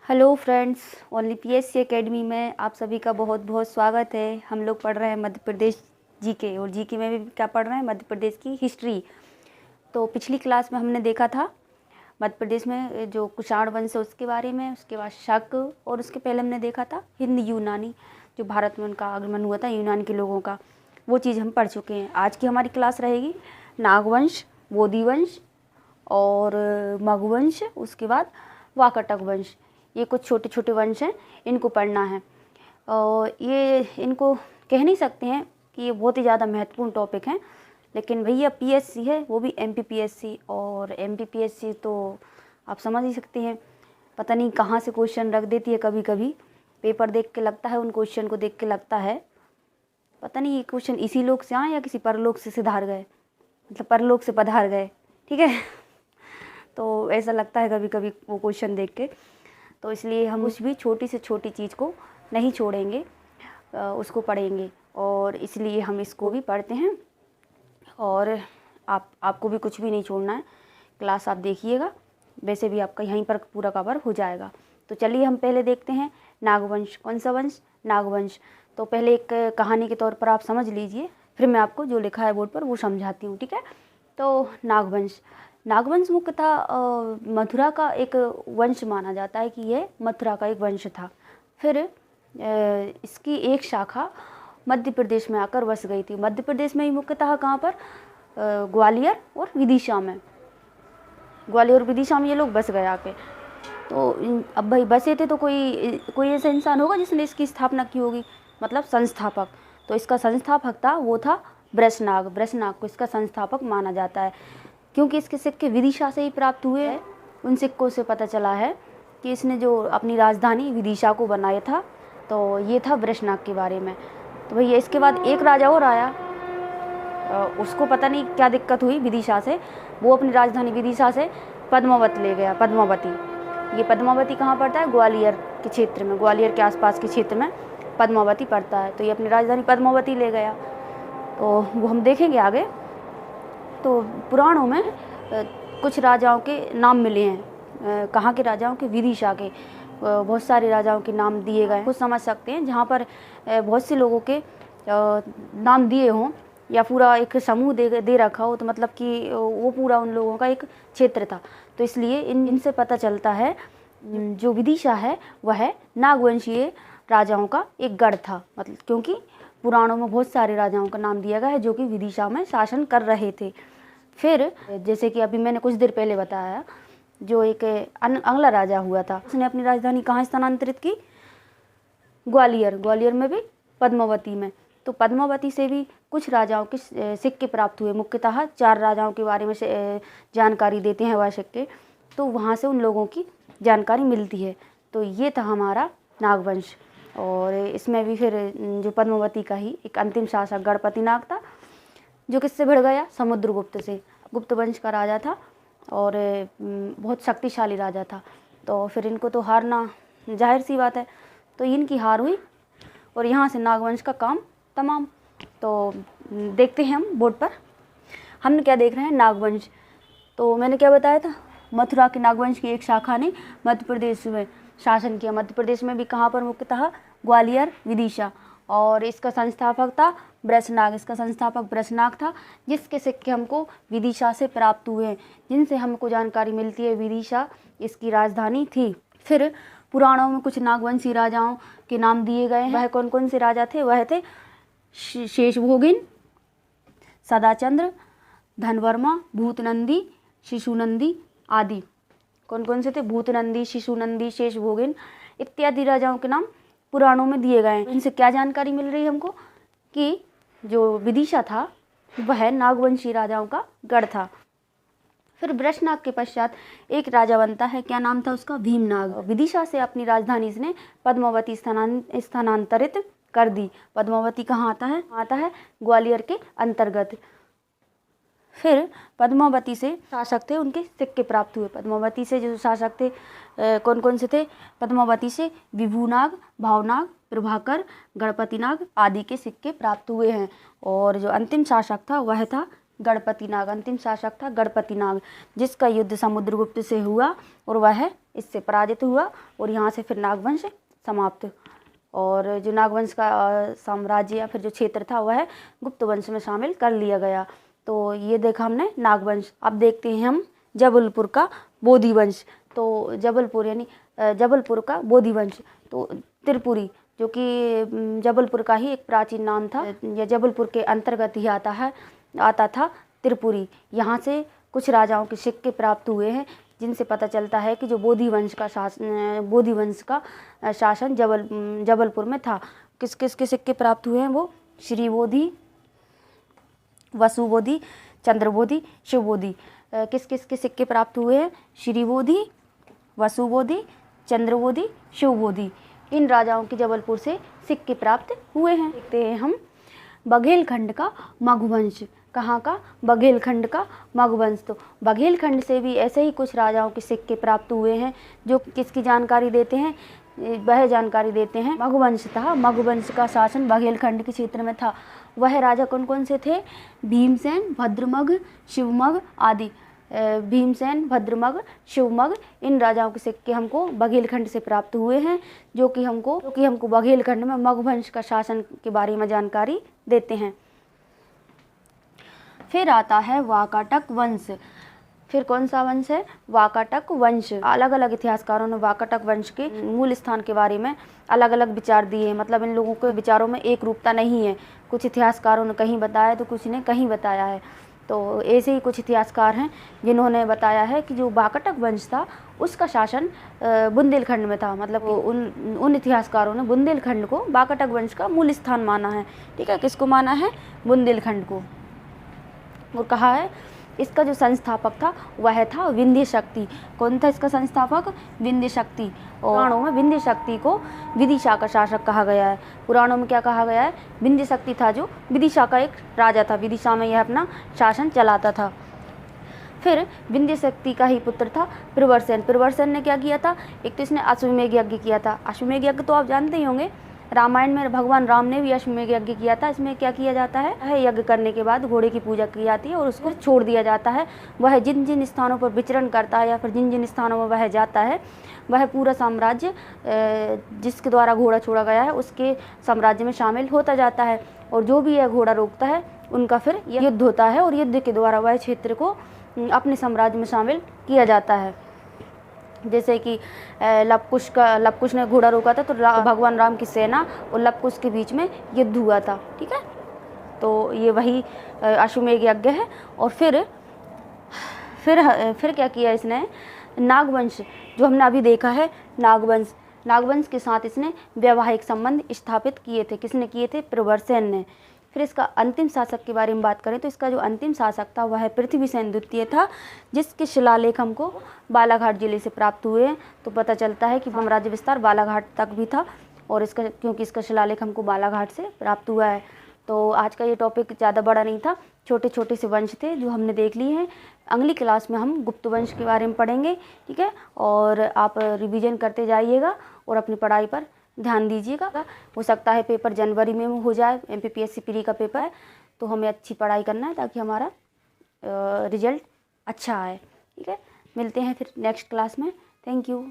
Hello friends, only PSC academy में आप सभी का बहुत बहुत स्वागत है। हम लोग पढ़ रहे हैं मध्य प्रदेश जीके, और जीके में भी क्या पढ़ रहे हैं, मध्य प्रदेश की हिस्ट्री। तो पिछली क्लास में हमने देखा था मध्य प्रदेश में जो कुषाण वंश है उसके बारे में, उसके बाद शक, और उसके पहले हमने देखा था हिंद यूनानी, जो भारत में उनका आगमन हुआ था यूनान के लोगों का, वो चीज़ हम पढ़ चुके हैं। आज की हमारी क्लास रहेगी नागवंश, बोधिवंश और मगवंश, उसके बाद वाकाटक वंश। ये कुछ छोटे छोटे वंश हैं, इनको पढ़ना है। और ये इनको कह नहीं सकते हैं कि ये बहुत ही ज़्यादा महत्वपूर्ण टॉपिक हैं, लेकिन भैया पीएससी है, वो भी एमपीपीएससी। और एमपीपीएससी तो आप समझ ही सकते हैं, पता नहीं कहाँ से क्वेश्चन रख देती है। कभी कभी पेपर देख के लगता है, उन क्वेश्चन को देख के लगता है पता नहीं ये क्वेश्चन इसी लोक से आए या किसी परलोक से सिधार गए, मतलब परलोक से पधार गए, ठीक है। तो ऐसा लगता है कभी कभी वो क्वेश्चन देख के। तो इसलिए हम कुछ भी छोटी से छोटी चीज़ को नहीं छोड़ेंगे, उसको पढ़ेंगे, और इसलिए हम इसको भी पढ़ते हैं। और आपको भी कुछ भी नहीं छोड़ना है, क्लास आप देखिएगा, वैसे भी आपका यहीं पर पूरा कवर हो जाएगा। तो चलिए हम पहले देखते हैं नागवंश। कौन सा वंश? नागवंश। तो पहले एक कहानी के तौर पर आप समझ लीजिए, फिर मैं आपको जो लिखा है बोर्ड पर वो समझाती हूँ, ठीक है। तो नागवंश, नागवंश मुख्यतः मथुरा का एक वंश माना जाता है कि यह मथुरा का एक वंश था। फिर इसकी एक शाखा मध्य प्रदेश में आकर बस गई थी। मध्य प्रदेश में ही मुख्यतः कहाँ पर? ग्वालियर और विदिशा में। ग्वालियर और विदिशा में ये लोग बस गए आके। तो अब भाई बसे थे तो कोई ऐसा इंसान होगा जिसने इसकी स्थापना की होगी, मतलब संस्थापक। तो इसका संस्थापक था, वो था वृषनाग। वृषनाग को इसका संस्थापक माना जाता है, क्योंकि इसके सिक्के विदिशा से ही प्राप्त हुए हैं। उन सिक्कों से पता चला है कि इसने जो अपनी राजधानी विदिशा को बनाया था, तो ये था वृषनाग के बारे में। तो भैया इसके बाद एक राजा और आया, उसको पता नहीं क्या दिक्कत हुई विदिशा से, वो अपनी राजधानी विदिशा से पद्मावत ले गया। पद्मावती, ये पद्मावती कहाँ पड़ता है? ग्वालियर के क्षेत्र में, ग्वालियर के आसपास के क्षेत्र में पद्मावती पड़ता है। तो ये अपनी राजधानी पद्मावती ले गया, तो वो हम देखेंगे आगे। तो पुराणों में कुछ राजाओं के नाम मिले हैं। कहाँ के राजाओं के? विदिशा के। बहुत सारे राजाओं के नाम दिए गए, कुछ समझ सकते हैं जहाँ पर बहुत से लोगों के नाम दिए हों, या पूरा एक समूह दे रखा हो, तो मतलब कि वो पूरा उन लोगों का एक क्षेत्र था। तो इसलिए इनसे पता चलता है जो विदिशा है वह नागवंशीय राजाओं का एक गढ़ था, मतलब क्योंकि पुराणों में बहुत सारे राजाओं का नाम दिया गया है जो कि विदिशा में शासन कर रहे थे। फिर जैसे कि अभी मैंने कुछ देर पहले बताया, जो एक अगला राजा हुआ था, उसने अपनी राजधानी कहाँ स्थानांतरित की? ग्वालियर। ग्वालियर में भी पद्मावती में। तो पद्मावती से भी कुछ राजाओं के सिक्के प्राप्त हुए। मुख्यतः 4 राजाओं के बारे में जानकारी देते हैं वह सिक्के, तो वहाँ से उन लोगों की जानकारी मिलती है। तो ये था हमारा नागवंश। और इसमें भी फिर जो पद्मावती का ही एक अंतिम शासक गणपति नाग था, जो किससे भिड़ गया? समुद्रगुप्त से। गुप्त वंश का राजा था और बहुत शक्तिशाली राजा था। तो फिर इनको तो हारना जाहिर सी बात है, तो इनकी हार हुई और यहाँ से नागवंश का काम तमाम। तो देखते हैं हम बोर्ड पर, हमने क्या देख रहे हैं? नागवंश। तो मैंने क्या बताया था? मथुरा के नागवंश की एक शाखा ने मध्य प्रदेश में शासन किया। मध्य प्रदेश में भी कहाँ पर? मुख्यतः ग्वालियर, विदिशा। और इसका संस्थापक था वृषनाग। इसका संस्थापक वृषनाग था, जिसके सिक्के हमको विदिशा से प्राप्त हुए हैं, जिनसे हमको जानकारी मिलती है विदिशा इसकी राजधानी थी। फिर पुराणों में कुछ नागवंशी राजाओं के नाम दिए गए हैं। वह कौन कौन से राजा थे? वह थे शेषभोगिन, सदाचंद्र, धनवर्मा, भूतनंदी, शिशुनंदी आदि। कौन कौन से थे? भूतनंदी, शिशुनंदी, शेषभोगिन इत्यादि राजाओं के नाम पुराणों में दिए गए हैं। इनसे क्या जानकारी मिल रही है हमको? कि जो विदिशा था वह नागवंशी राजाओं का गढ़ था। फिर वृषनाग के पश्चात एक राजा बनता है, क्या नाम था उसका? भीमनाग। विदिशा से अपनी राजधानी इसने पद्मावती स्थानांतरित कर दी। पद्मावती कहाँ आता है? आता है ग्वालियर के अंतर्गत। फिर पद्मावती से शासक थे, उनके सिक्के प्राप्त हुए। पद्मावती से जो शासक थे कौन कौन से थे? पद्मावती से विभुनाग, भावनाग, प्रभाकर, गणपतिनाग आदि के सिक्के प्राप्त हुए हैं। और जो अंतिम शासक था वह था गणपति नाग, अंतिम शासक था गणपति नाग, जिसका युद्ध समुद्रगुप्त से हुआ और वह इससे पराजित हुआ और यहाँ से फिर नागवंश समाप्त। और जो नागवंश का साम्राज्य या फिर जो क्षेत्र था वह गुप्त वंश में शामिल कर लिया गया। तो ये देखा हमने नागवंश। अब देखते हैं हम जबलपुर का बोधि वंश। तो जबलपुर यानी जबलपुर का बोधि वंश, तो त्रिपुरी, जो कि जबलपुर का ही एक प्राचीन नाम था, या जबलपुर के अंतर्गत ही आता था त्रिपुरी। यहाँ से कुछ राजाओं के सिक्के प्राप्त हुए हैं, जिनसे पता चलता है कि जो बोधि वंश का शासन जबलपुर में था। किस किस के सिक्के प्राप्त हुए हैं वो? श्रीबोधि, वसुबोधि, चंद्रबोधि, शिवबोधि। किस किस के सिक्के प्राप्त हुए हैं? श्रीबोधि, वसुबोधि, चंद्रबोधि, शिवबोधि। इन राजाओं के जबलपुर से सिक्के प्राप्त हुए हैं। देखते हैं हम बघेलखंड का मगवंश। कहाँ का? बघेलखंड का मगवंश। तो बघेलखंड से भी ऐसे ही कुछ राजाओं के सिक्के प्राप्त हुए हैं, जो किसकी जानकारी देते हैं? वह जानकारी देते हैं मगवंश था। मगवंश का शासन बघेलखंड के क्षेत्र में था। वह राजा कौन कौन से थे? भीमसेन, भद्रमघ, शिवमघ आदि। भीमसेन, भद्रमघ, शिवमघ, इन राजाओं के सिक्के हमको बघेलखंड से प्राप्त हुए हैं, जो कि हमको बघेलखंड में मगवंश का शासन के बारे में जानकारी देते हैं। फिर आता है वाकाटक वंश। फिर कौन सा वंश है? वाकाटक वंश। अलग अलग इतिहासकारों ने वाकाटक वंश के मूल स्थान के बारे में अलग अलग विचार दिए हैं। मतलब इन लोगों के विचारों में एक रूपता नहीं है। कुछ इतिहासकारों ने कहीं बताया तो कुछ ने कहीं बताया है। तो ऐसे ही कुछ इतिहासकार हैं जिन्होंने बताया है कि जो वाकाटक वंश था उसका शासन बुंदेलखंड में था। मतलब उन इतिहासकारों ने बुंदेलखंड को वाकाटक वंश का मूल स्थान माना है। ठीक है, किसको माना है? बुंदेलखंड को। और कहा है इसका जो संस्थापक था वह था विंध्य शक्ति। कौन था इसका संस्थापक? विंध्य शक्ति। पुराणों में विंध्य शक्ति को विदिशा का शासक कहा गया है। पुराणों में क्या कहा गया है? विंध्य शक्ति था जो विदिशा का एक राजा था। विदिशा में यह अपना शासन चलाता था। फिर विंध्य शक्ति का ही पुत्र था प्रवरसेन। प्रवरसेन ने क्या किया था? एक तो इसने अश्वमेध यज्ञ किया था। अश्वमेध यज्ञ तो आप जानते ही होंगे, रामायण में भगवान राम ने भी अश्वमेध यज्ञ किया था। इसमें क्या किया जाता है? यज्ञ करने के बाद घोड़े की पूजा की जाती है और उसको छोड़ दिया जाता है। वह जिन जिन स्थानों पर विचरण करता है या फिर जिन जिन स्थानों में वह जाता है, वह पूरा साम्राज्य जिसके द्वारा घोड़ा छोड़ा गया है उसके साम्राज्य में शामिल होता जाता है। और जो भी यह घोड़ा रोकता है उनका फिर युद्ध होता है और युद्ध के द्वारा वह क्षेत्र को अपने साम्राज्य में शामिल किया जाता है। जैसे कि लवकुश ने घोड़ा रोका था तो भगवान राम की सेना और लवकुश के बीच में युद्ध हुआ था। ठीक है, तो ये वही अश्वमेध यज्ञ है। और फिर क्या किया इसने? नागवंश, जो हमने अभी देखा है नागवंश के साथ इसने वैवाहिक संबंध स्थापित किए थे। किसने किए थे? प्रवरसेन ने। फिर इसका अंतिम शासक के बारे में बात करें तो इसका जो अंतिम शासक था वह पृथ्वीसेन द्वितीय था, जिसके शिलालेख हमको बालाघाट जिले से प्राप्त हुए हैं। तो पता चलता है कि साम्राज्य विस्तार बालाघाट तक भी था और क्योंकि इसका शिलालेख हमको बालाघाट से प्राप्त हुआ है। तो आज का ये टॉपिक ज़्यादा बड़ा नहीं था, छोटे छोटे से वंश थे जो हमने देख लिए हैं। अगली क्लास में हम गुप्त वंश के बारे में पढ़ेंगे। ठीक है, और आप रिवीजन करते जाइएगा और अपनी पढ़ाई पर ध्यान दीजिएगा। हो सकता है पेपर जनवरी में हो जाए, MPPSC प्री का पेपर है, तो हमें अच्छी पढ़ाई करना है ताकि हमारा रिजल्ट अच्छा आए। ठीक है, मिलते हैं फिर नेक्स्ट क्लास में। Thank you.